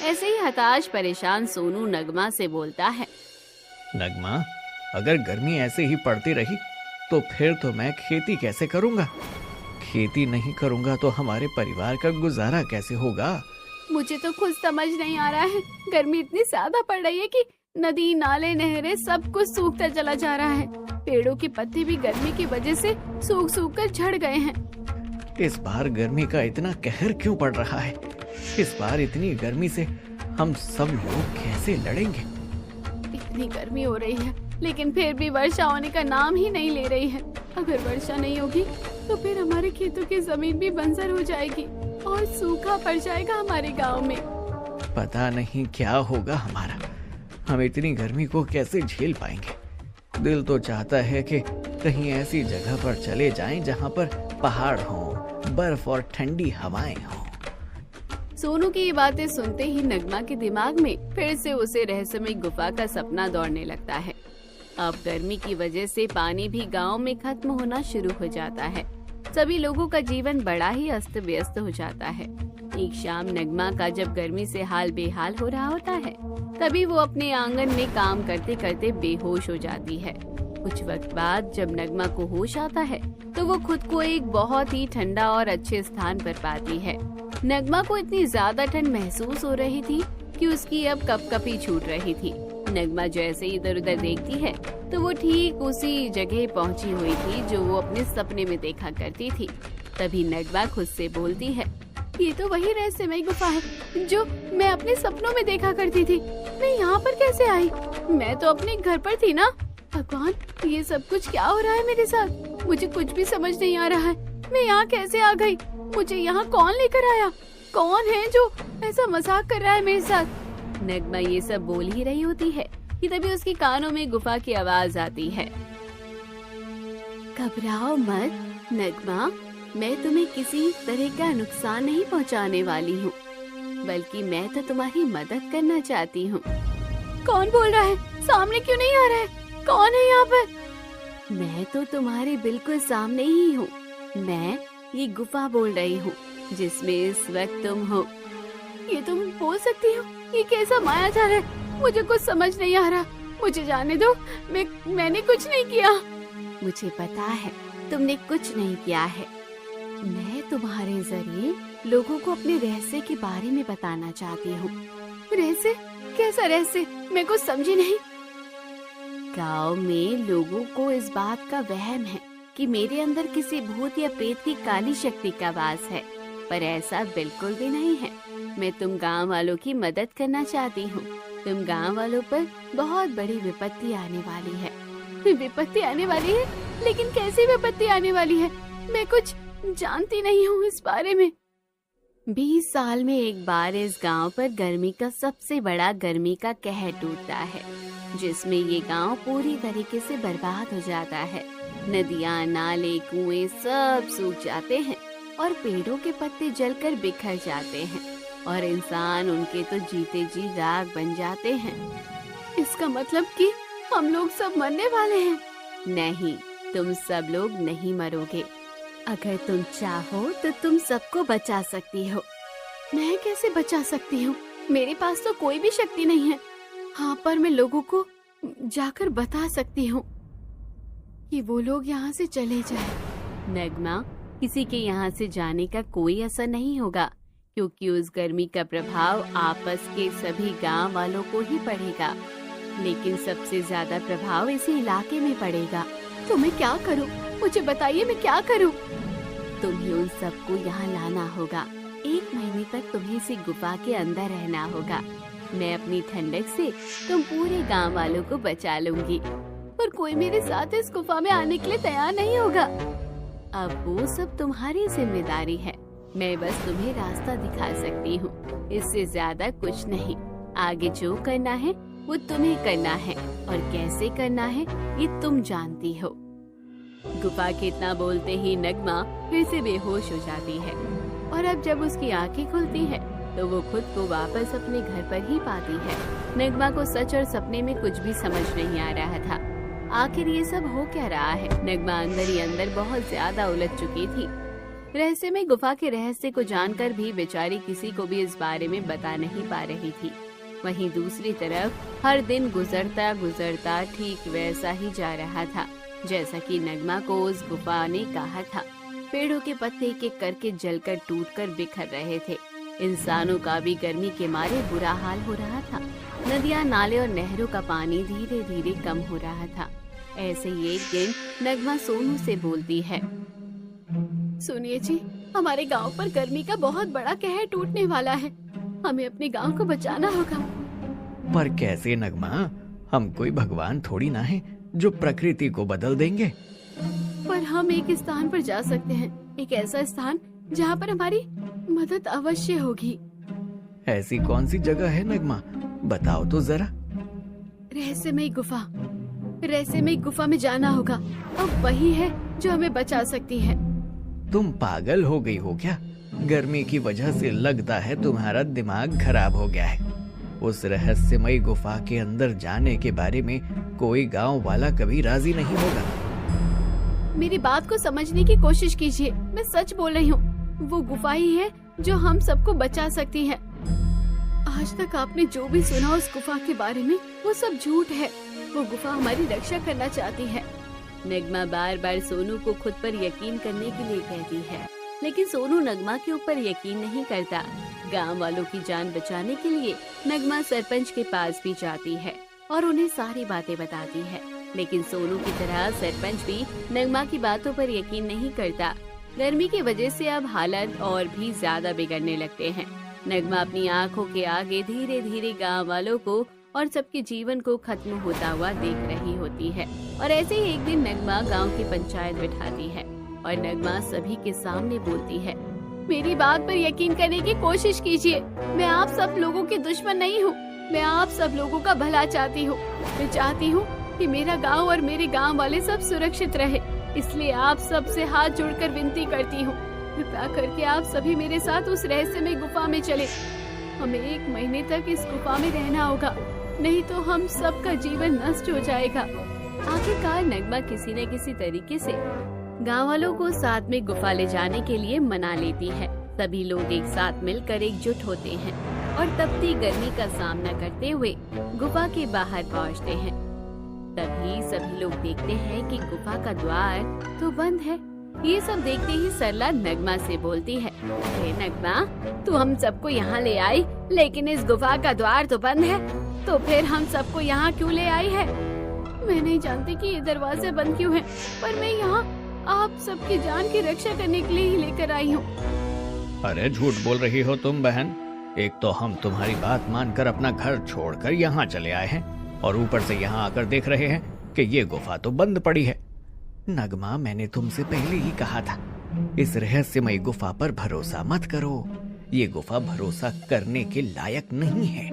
ऐसे ही हताश परेशान सोनू नगमा से बोलता है, नगमा, अगर गर्मी ऐसे ही पड़ती रही तो फिर तो मैं खेती कैसे करूँगा? खेती नहीं करूँगा तो हमारे परिवार का गुजारा कैसे होगा? मुझे तो खुद समझ नहीं आ रहा है। गर्मी इतनी ज्यादा पड़ रही है कि नदी, नाले, नहरें सब कुछ सूखता चला जा रहा है। पेड़ों के पत्ते भी गर्मी की वजह से सूख सूख कर झड़ गए हैं। इस बार गर्मी का इतना कहर क्यों पड़ रहा है? इस बार इतनी गर्मी से हम सब लोग कैसे लड़ेंगे? इतनी गर्मी हो रही है लेकिन फिर भी वर्षा होने का नाम ही नहीं ले रही है। अगर वर्षा नहीं होगी तो फिर हमारे खेतों की जमीन भी बंजर हो जाएगी और सूखा पड़ जाएगा हमारे गांव में। पता नहीं क्या होगा हमारा। हम इतनी गर्मी को कैसे झेल पाएंगे? दिल तो चाहता है कि कहीं ऐसी जगह पर चले जाएं जहां पर पहाड़ हो, बर्फ और ठंडी हवाएं हो। सोनू की ये बातें सुनते ही नगमा के दिमाग में फिर से उसे रहस्यमय गुफा का सपना दौड़ने लगता है। अब गर्मी की वजह से पानी भी गांव में खत्म होना शुरू हो जाता है। सभी लोगों का जीवन बड़ा ही अस्त व्यस्त हो जाता है। एक शाम नगमा का जब गर्मी से हाल बेहाल हो रहा होता है, तभी वो अपने आंगन में काम करते करते बेहोश हो जाती है। कुछ वक्त बाद जब नगमा को होश आता है तो वो खुद को एक बहुत ही ठंडा और अच्छे स्थान पर पाती है। नगमा को इतनी ज्यादा ठंड महसूस हो रही थी कि उसकी अब कपकपी छूट रही थी। नगमा जैसे इधर उधर देखती है तो वो ठीक उसी जगह पहुंची हुई थी जो वो अपने सपने में देखा करती थी। तभी नगमा खुद से बोलती है, ये तो वही रहस्यमय गुफा है जो मैं अपने सपनों में देखा करती थी। मैं यहाँ पर कैसे आई? मैं तो अपने घर पर थी ना। भगवान, ये सब कुछ क्या हो रहा है मेरे साथ? मुझे कुछ भी समझ नहीं आ रहा है। मैं यहाँ कैसे आ गई? मुझे यहाँ कौन लेकर आया? कौन है जो ऐसा मजाक कर रहा है मेरे साथ? नगमा ये सब बोल ही रही होती है कि तभी उसके कानों में गुफा की आवाज आती है। घबराओ मत नगमा, मैं तुम्हें किसी तरह का नुकसान नहीं पहुंचाने वाली हूँ, बल्कि मैं तो तुम्हारी मदद करना चाहती हूँ। कौन बोल रहा है? सामने क्यों नहीं आ रहा है? कौन है यहाँ पर? मैं तो तुम्हारे बिल्कुल सामने ही हूँ। मैं ये गुफा बोल रही हूँ जिसमें इस वक्त तुम हो। ये तुम बोल सकती हो? ये कैसा मायाजाल है? मुझे कुछ समझ नहीं आ रहा। मुझे जाने दो। मैंने कुछ नहीं किया। मुझे पता है तुमने कुछ नहीं किया है। मैं तुम्हारे जरिए लोगों को अपने रहस्य के बारे में बताना चाहती हूँ। रहस्य? कैसा रहस्य? मैं कुछ समझी नहीं। गांव में लोगों को इस बात का वहम है कि मेरे अंदर किसी भूत या प्रेत की काली शक्ति का वास है, पर ऐसा बिल्कुल भी नहीं है। मैं तुम गांव वालों की मदद करना चाहती हूँ। तुम गांव वालों पर बहुत बड़ी विपत्ति आने वाली है। विपत्ति आने वाली है? लेकिन कैसी विपत्ति आने वाली है? मैं कुछ जानती नहीं हूँ इस बारे में। 20 साल में एक बार इस गांव पर गर्मी का सबसे बड़ा गर्मी का कहर टूटता है, जिसमें ये गांव पूरी तरीके से बर्बाद हो जाता है। नदियाँ, नाले, कुएं सब सूख जाते हैं और पेड़ों के पत्ते जलकर बिखर जाते हैं और इंसान उनके तो जीते जी राख बन जाते हैं। इसका मतलब कि हम लोग सब मरने वाले हैं? नहीं, तुम सब लोग नहीं मरोगे। अगर तुम चाहो तो तुम सबको बचा सकती हो। मैं कैसे बचा सकती हूँ? मेरे पास तो कोई भी शक्ति नहीं है। हाँ, पर मैं लोगों को जाकर बता सकती हूँ कि वो लोग यहाँ से चले जाएं। नगमा, किसी के यहाँ से जाने का कोई असर नहीं होगा, क्योंकि उस गर्मी का प्रभाव आपस के सभी गांव वालों को ही पड़ेगा, लेकिन सबसे ज्यादा प्रभाव इसी इलाके में पड़ेगा। तो मैं क्या करूं? मुझे बताइए, मैं क्या करूं? तुम्हें उन सबको यहाँ लाना होगा। 1 महीने तक तुम्हें इसी गुफा के अंदर रहना होगा। मैं अपनी ठंडक से तुम पूरे गांव वालों को बचा लूंगी, पर कोई मेरे साथ इस गुफा में आने के लिए तैयार नहीं होगा। अब वो सब तुम्हारी जिम्मेदारी है। मैं बस तुम्हें रास्ता दिखा सकती हूँ, इससे ज्यादा कुछ नहीं। आगे जो करना है वो तुम्हें करना है, और कैसे करना है ये तुम जानती हो। गुफा के इतना बोलते ही नगमा फिर से बेहोश हो जाती है, और अब जब उसकी आंखें खुलती है तो वो खुद को वापस अपने घर पर ही पाती है। नगमा को सच और सपने में कुछ भी समझ नहीं आ रहा था। आखिर ये सब हो क्या रहा है? नगमा अंदर ही अंदर बहुत ज्यादा उलझ चुकी थी। रहस्य में गुफा के रहस्य को जानकर भी बेचारी किसी को भी इस बारे में बता नहीं पा रही थी। वहीं दूसरी तरफ हर दिन गुजरता गुजरता ठीक वैसा ही जा रहा था जैसा कि नगमा को उस गुफा ने कहा था। पेड़ों के पत्ते एक एक करके जलकर टूटकर बिखर रहे थे। इंसानों का भी गर्मी के मारे बुरा हाल हो रहा था। नदियाँ, नाले और नहरों का पानी धीरे धीरे कम हो रहा था। ऐसे ही एक दिन नगमा सोनू से बोलती है, सुनिए जी, हमारे गांव पर गर्मी का बहुत बड़ा कहर टूटने वाला है। हमें अपने गांव को बचाना होगा। पर कैसे नगमा? हम कोई भगवान थोड़ी ना है जो प्रकृति को बदल देंगे। पर हम एक स्थान पर जा सकते हैं, एक ऐसा स्थान जहाँ पर हमारी मदद अवश्य होगी। ऐसी कौन सी जगह है नगमा? बताओ तो जरा। रहस्यमयी गुफा में जाना होगा। अब वही है जो हमें बचा सकती है। तुम पागल हो गई हो क्या? गर्मी की वजह से लगता है तुम्हारा दिमाग खराब हो गया है। उस रहस्यमयी गुफा के अंदर जाने के बारे में कोई गांव वाला कभी राजी नहीं होगा। मेरी बात को समझने की कोशिश कीजिए, मैं सच बोल रही हूँ। वो गुफा ही है जो हम सबको बचा सकती है। आज तक आपने जो भी सुना उस गुफा के बारे में, वो सब झूठ है। वो गुफा हमारी रक्षा करना चाहती है। नगमा बार बार सोनू को खुद पर यकीन करने के लिए कहती है, लेकिन सोनू नगमा के ऊपर यकीन नहीं करता। गांव वालों की जान बचाने के लिए नगमा सरपंच के पास भी जाती है और उन्हें सारी बातें बताती है, लेकिन सोनू की तरह सरपंच भी नगमा की बातों पर यकीन नहीं करता। गर्मी की वजह से अब हालत और भी ज्यादा बिगड़ने लगते हैं। नगमा अपनी आंखों के आगे धीरे धीरे गांव वालों को और सबके जीवन को खत्म होता हुआ देख रही होती है। और ऐसे ही एक दिन नगमा गांव की पंचायत बिठाती है और नगमा सभी के सामने बोलती है, मेरी बात पर यकीन करने की कोशिश कीजिए। मैं आप सब लोगों की दुश्मन नहीं हूँ। मैं आप सब लोगों का भला चाहती हूँ। मैं चाहती हूँ कि मेरा गांव और मेरे गांव वाले सब सुरक्षित रहे। इसलिए आप सब से हाथ जोड़कर विनती करती हूँ, कृपया करके आप सभी मेरे साथ उस रहस्यमय गुफा में चले। हमें 1 महीने तक इस गुफा में रहना होगा, नहीं तो हम सबका जीवन नष्ट हो जाएगा। आखिरकार नगमा किसी न किसी तरीके से गाँव वालों को साथ में गुफा ले जाने के लिए मना लेती है। सभी लोग एक साथ मिलकर एकजुट होते हैं और तपती गर्मी का सामना करते हुए गुफा के बाहर पहुंचते हैं। तभी सभी लोग देखते हैं कि गुफा का द्वार तो बंद है। ये सब देखते ही सरला नगमा से बोलती है, अरे नगमा, तू हम सबको यहाँ ले आई, लेकिन इस गुफा का द्वार तो बंद है, तो फिर हम सबको यहाँ क्यों ले आई है? मैं नहीं जानती कि ये दरवाजे बंद क्यों हैं, पर मैं यहाँ आप सबकी जान की रक्षा करने के लिए ही लेकर आई हूँ। अरे झूठ बोल रही हो तुम बहन। एक तो हम तुम्हारी बात मानकर अपना घर छोड़कर यहाँ चले आए हैं और ऊपर से यहाँ आकर देख रहे हैं कि ये गुफा तो बंद पड़ी है। नगमा, मैंने तुमसे पहले ही कहा था, इस रहस्यमयी गुफा पर भरोसा मत करो। ये गुफा भरोसा करने के लायक नहीं है।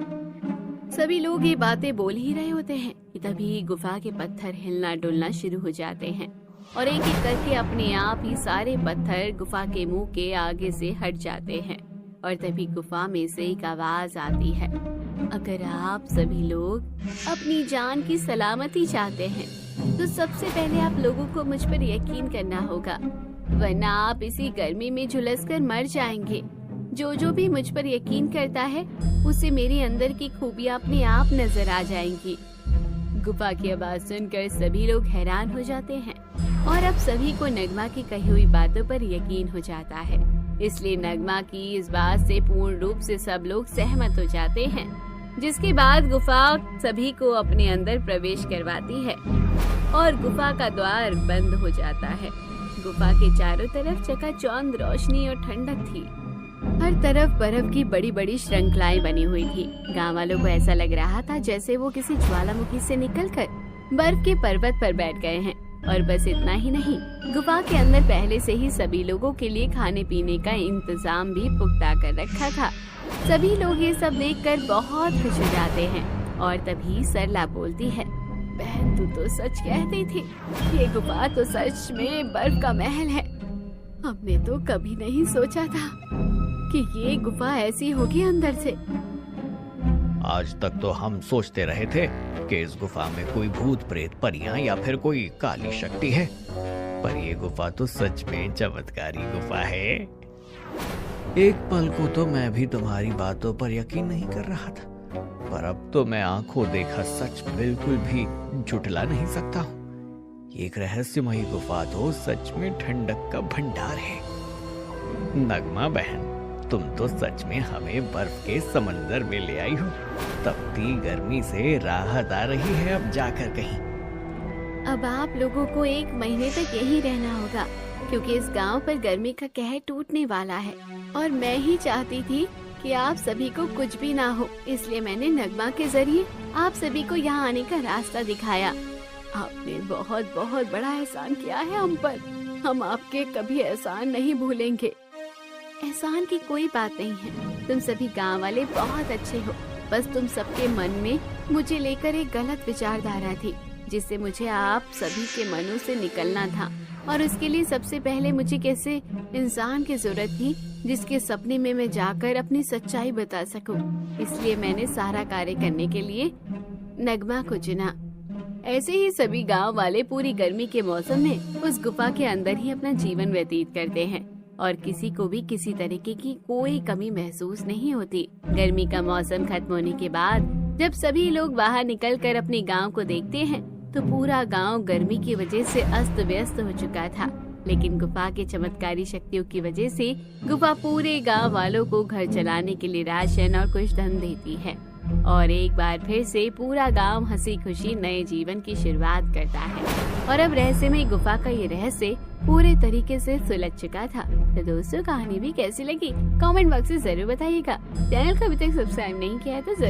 सभी लोग ये बातें बोल ही रहे होते हैं कि तभी गुफा के पत्थर हिलना डुलना शुरू हो जाते हैं और एक एक करके अपने आप ही सारे पत्थर गुफा के मुंह के आगे से हट जाते हैं। और तभी गुफा में से एक आवाज आती है, अगर आप सभी लोग अपनी जान की सलामती चाहते हैं तो सबसे पहले आप लोगों को मुझ पर यकीन करना होगा, वरना आप इसी गर्मी में झुलसकर मर जाएंगे। जो भी मुझ पर यकीन करता है उसे मेरे अंदर की खूबियाँ अपने आप नजर आ जाएंगी। गुफा की आवाज सुनकर सभी लोग हैरान हो जाते हैं और अब सभी को नगमा की कही हुई बातों पर यकीन हो जाता है। इसलिए नगमा की इस बात से पूर्ण रूप से सब लोग सहमत हो जाते हैं, जिसके बाद गुफा सभी को अपने अंदर प्रवेश करवाती है और गुफा का द्वार बंद हो जाता है। गुफा के चारों तरफ चकाचौंध रोशनी और ठंडक थी। हर तरफ बर्फ की बड़ी बड़ी श्रृंखलाएं बनी हुई थी। गांव वालों को ऐसा लग रहा था जैसे वो किसी ज्वालामुखी से निकलकर बर्फ के पर्वत पर बैठ गए हैं। और बस इतना ही नहीं, गुफा के अंदर पहले से ही सभी लोगों के लिए खाने पीने का इंतजाम भी पुख्ता कर रखा था। सभी लोग ये सब देखकर बहुत खुश हो जाते हैं और तभी सरला बोलती है, बहन तू तो सच कहती थी, ये गुफा तो सच में बर्फ का महल है। हमने तो कभी नहीं सोचा था कि ये गुफा ऐसी होगी अंदर से। आज तक तो हम सोचते रहे थे कि इस गुफा में कोई भूत प्रेत परियां या फिर कोई काली शक्ति है, पर ये गुफा तो सच में चमत्कारी गुफा है। एक पल को तो मैं भी तुम्हारी बातों पर यकीन नहीं कर रहा था, पर अब तो मैं आंखों देखा सच बिल्कुल भी झुठला नहीं सकता हूँ। एक रहस्यमयी गुफा तो सच में ठंडक का भंडार है। नगमा बहन, तुम तो सच में हमें बर्फ के समंदर में ले आई हो। तपती गर्मी से राहत आ रही है अब जाकर कहीं। अब आप लोगों को 1 महीने तक यहीं रहना होगा, क्योंकि इस गांव पर गर्मी का कहर टूटने वाला है। और मैं ही चाहती थी कि आप सभी को कुछ भी ना हो, इसलिए मैंने नगमा के जरिए आप सभी को यहाँ आने का रास्ता दिखाया। आपने बहुत बहुत बड़ा एहसान किया है हम पर, हम आपके कभी एहसान नहीं भूलेंगे। एहसान की कोई बात नहीं है, तुम सभी गांव वाले बहुत अच्छे हो। बस तुम सबके मन में मुझे लेकर एक गलत विचारधारा थी, जिससे मुझे आप सभी के मनों से निकलना था। और उसके लिए सबसे पहले मुझे कैसे इंसान की जरूरत थी जिसके सपने में मैं जाकर अपनी सच्चाई बता सकूं। इसलिए मैंने सारा कार्य करने के लिए नगमा को चुना। ऐसे ही सभी गांव वाले पूरी गर्मी के मौसम में उस गुफा के अंदर ही अपना जीवन व्यतीत करते हैं और किसी को भी किसी तरीके की कोई कमी महसूस नहीं होती। गर्मी का मौसम खत्म होने के बाद जब सभी लोग बाहर निकलकर अपने गांव को देखते हैं तो पूरा गांव गर्मी की वजह से अस्त व्यस्त हो चुका था। लेकिन गुफा के चमत्कारी शक्तियों की वजह से गुफा पूरे गांव वालों को घर चलाने के लिए राशन और कुछ धन देती है और एक बार फिर से पूरा गांव हंसी खुशी नए जीवन की शुरुआत करता है। और अब रहस्यमय गुफा का ये रहस्य पूरे तरीके से सुलझ चुका था। तो दोस्तों, कहानी भी कैसी लगी कमेंट बॉक्स में जरूर बताइएगा। चैनल को अभी तक सब्सक्राइब नहीं किया है तो जरूर